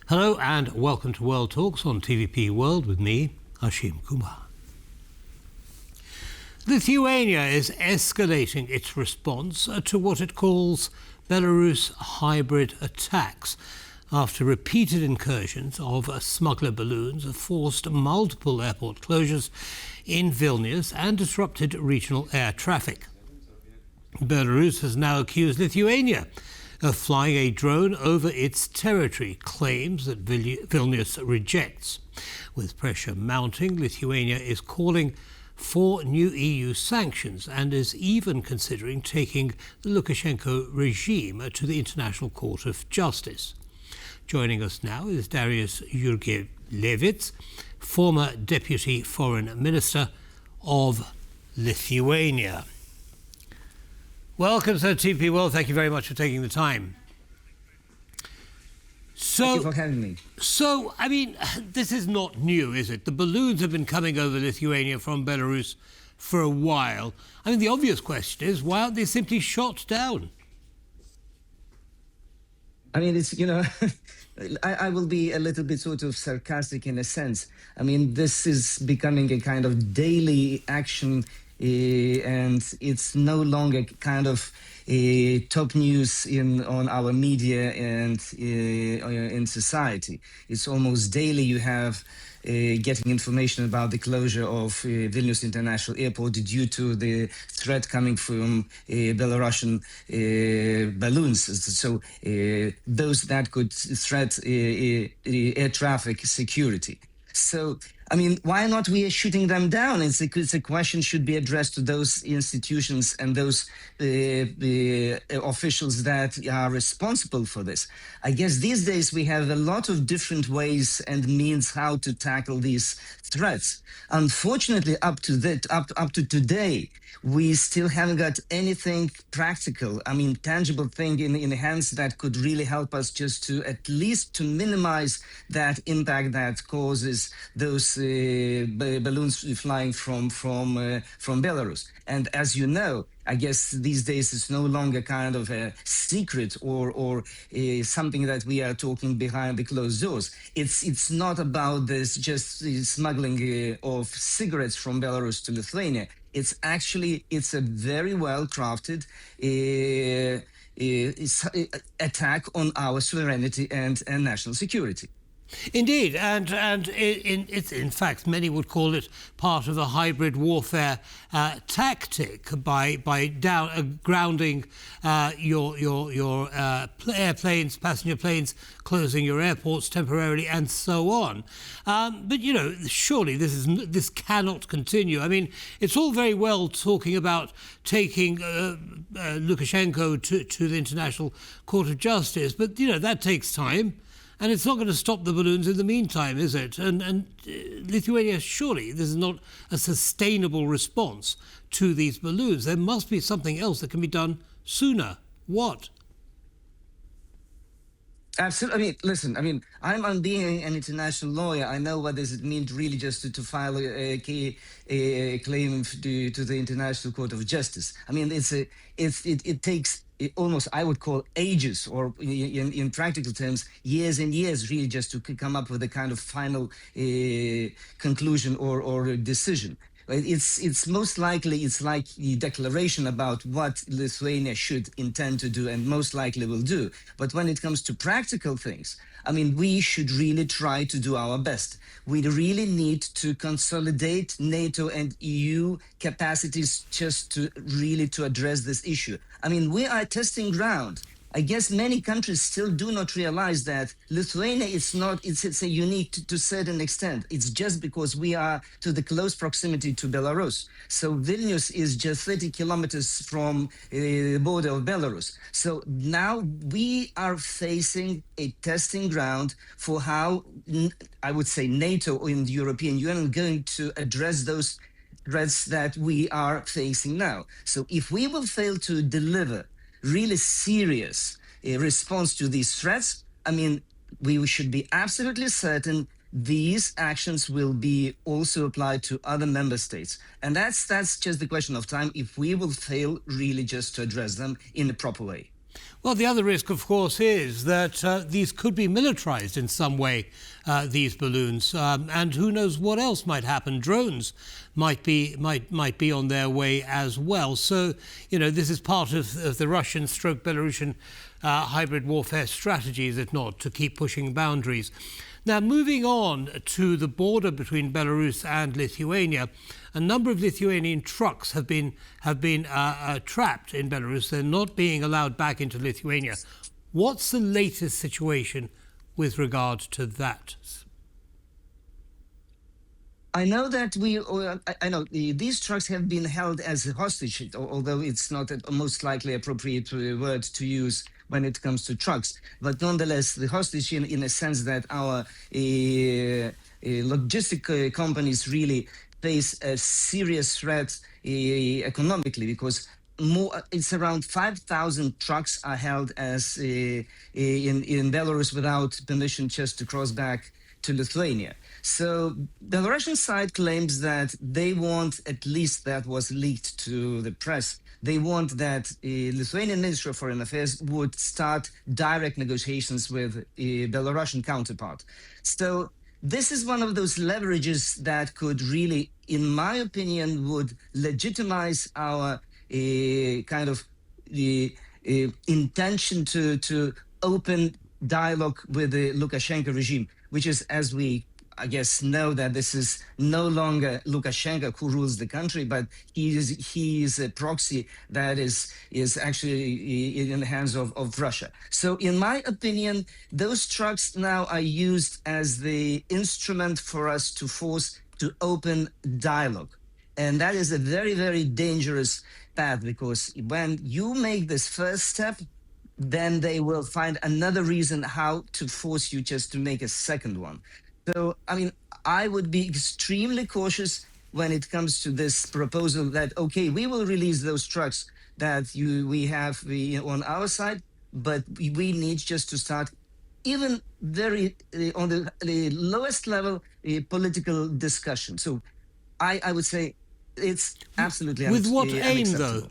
Hello and welcome to World Talks on TVP World with me, Hashim Kumar. Lithuania is escalating its response to what it calls Belarus hybrid attacks after repeated incursions of smuggler balloons have forced multiple airport closures in Vilnius and disrupted regional air traffic. Belarus has now accused Lithuania of flying a drone over its territory, claims that Vilnius rejects. With pressure mounting, Lithuania is calling for new EU sanctions and is even considering taking the Lukashenko regime to the International Court of Justice. Joining us now is Darius Jurgelevičius, former Deputy Foreign Minister of Lithuania. Welcome, Sir TP World. Thank you very much for taking the time. Thank you for having me. So, I mean, this is not new, is it? The balloons have been coming over Lithuania from Belarus for a while. I mean, the obvious question is, why aren't they simply shot down? I mean, it's, I will be a little bit sort of sarcastic in a sense. I mean, this is becoming a kind of daily action, and it's no longer kind of top news on our media and in society. It's almost daily you have getting information about the closure of Vilnius International Airport due to the threat coming from Belarusian balloons. So those that could threat air traffic security. So, I mean, why not we are shooting them down? It's a question should be addressed to those institutions and those officials that are responsible for this. I guess these days we have a lot of different ways and means how to tackle these threats. Unfortunately, up to today, we still haven't got anything practical, I mean, tangible thing in hands that could really help us just to at least to minimize that impact that causes those balloons flying from Belarus. And as you know, I guess these days it's no longer kind of a secret or something that we are talking behind the closed doors. It's not about this just smuggling of cigarettes from Belarus to Lithuania. It's a very well crafted attack on our sovereignty and national security. Indeed, and it's in fact many would call it part of a hybrid warfare tactic by grounding your airplanes, passenger planes, closing your airports temporarily, and so on. But surely this cannot continue. I mean, it's all very well talking about taking Lukashenko to the International Court of Justice, but that takes time. And it's not going to stop the balloons in the meantime, is it? And Lithuania, surely this is not a sustainable response to these balloons. There must be something else that can be done sooner. What? Absolutely. I mean, listen, I'm being an international lawyer. I know what does it mean really just to file a claim to the International Court of Justice. I mean, it takes almost, I would call, ages, or in practical terms, years and years, really, just to come up with a kind of final conclusion or decision. It's most likely, it's like the declaration about what Lithuania should intend to do and most likely will do. But when it comes to practical things, I mean, we should really try to do our best. We really need to consolidate NATO and EU capacities just to address this issue. I mean, we are testing ground. I guess many countries still do not realize that Lithuania is not, it's a unique to a certain extent. It's just because we are to the close proximity to Belarus. So Vilnius is just 30 kilometers from the border of Belarus. So now we are facing a testing ground for how, I would say, NATO and the European Union are going to address those threats that we are facing now. So if we will fail to deliver really serious response to these threats, I mean, we should be absolutely certain these actions will be also applied to other member states. And that's just the question of time if we will fail really just to address them in a proper way. Well, the other risk, of course, is that these could be militarized in some way, these balloons, and who knows what else might happen. Drones might be on their way as well. So, this is part of the Russian/Belarusian hybrid warfare strategy, is it not, to keep pushing boundaries. Now, moving on to the border between Belarus and Lithuania, a number of Lithuanian trucks have been trapped in Belarus. They're not being allowed back into Lithuania. What's the latest situation with regard to that? I know that these trucks have been held as a hostage, although it's not a most likely appropriate word to use when it comes to trucks. But nonetheless, the hostage in a sense that our logistic companies really face a serious threat economically, because it's around 5,000 trucks are held as in Belarus without permission just to cross back to Lithuania. So the Russian side claims that they want, at least that was leaked to the press, they want that Lithuanian Ministry of Foreign Affairs would start direct negotiations with a Belarusian counterpart. So this is one of those leverages that could really, in my opinion, would legitimize our kind of intention to open dialogue with the Lukashenko regime, which is, as we, I guess, know, that this is no longer Lukashenko who rules the country, but he is a proxy that is actually in the hands of Russia. So in my opinion, those trucks now are used as the instrument for us to force to open dialogue. And that is a very, very dangerous path, because when you make this first step, then they will find another reason how to force you just to make a second one. So, I mean, I would be extremely cautious when it comes to this proposal that, okay, we will release those trucks that we have on our side, but we need just to start even very on the lowest level political discussion. So I would say it's absolutely with what aim, unacceptable. though?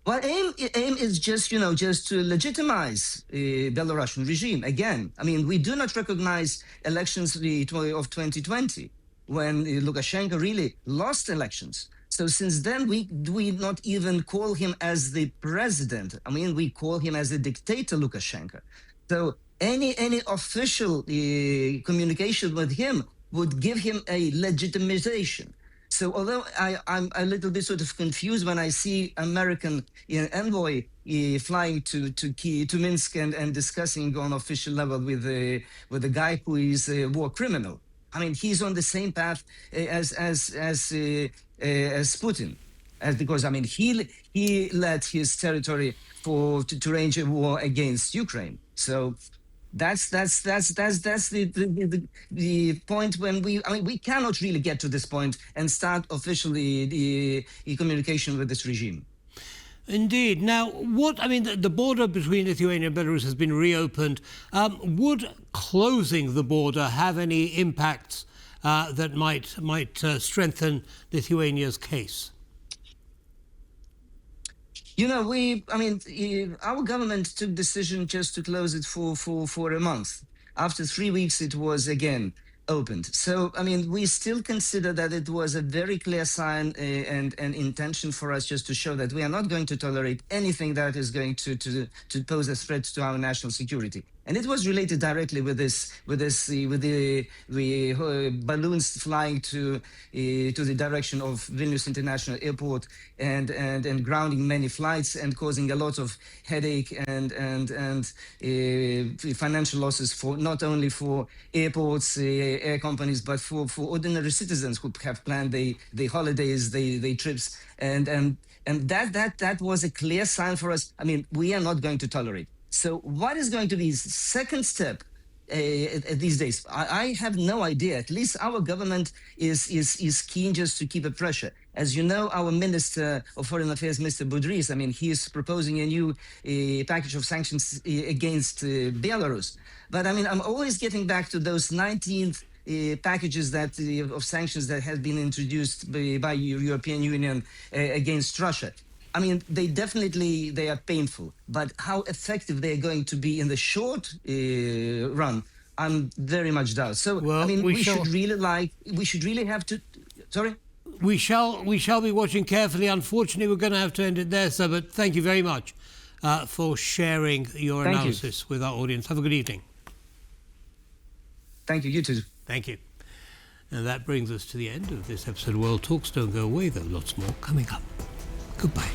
Well, aim is just to legitimize Belarusian regime again. I mean, we do not recognize elections of 2020 when Lukashenko really lost elections. So since then, we not even call him as the president. I mean, we call him as the dictator Lukashenko. So any official communication with him would give him a legitimization. So although I'm a little bit sort of confused when I see American envoy flying to Minsk and discussing on official level with the guy who is a war criminal. I mean, he's on the same path as Putin, because I mean he led his territory to range a war against Ukraine. So that's the point when we cannot really get to this point and start officially the communication with this regime. Indeed. Now, the border between Lithuania and Belarus has been reopened. Would closing the border have any impacts that might strengthen Lithuania's case? Our government took decision just to close it for a month. After 3 weeks, it was again opened. So, I mean, we still consider that it was a very clear sign and intention for us just to show that we are not going to tolerate anything that is going to pose a threat to our national security. And it was related directly with the balloons flying to the direction of Vilnius International Airport and grounding many flights and causing a lot of headache and financial losses for not only for airports, air companies, but for ordinary citizens who have planned their holidays, their trips, and that was a clear sign for us. I mean, we are not going to tolerate. So what is going to be the second step these days? I have no idea. At least our government is keen just to keep a pressure. As you know, our Minister of Foreign Affairs, Mr. Budrys, I mean, he is proposing a new package of sanctions against Belarus. But I mean, I'm always getting back to those 19th packages of sanctions that have been introduced by European Union against Russia. I mean, they are painful, but how effective they are going to be in the short run, I'm very much doubt. So, Well, I mean, we should really have to. Sorry. We shall be watching carefully. Unfortunately, we're going to have to end it there, sir. But thank you very much for sharing your analysis with our audience. Have a good evening. Thank you. You too. Thank you. And that brings us to the end of this episode of World Talks. Don't go away, though. Lots more coming up. Goodbye.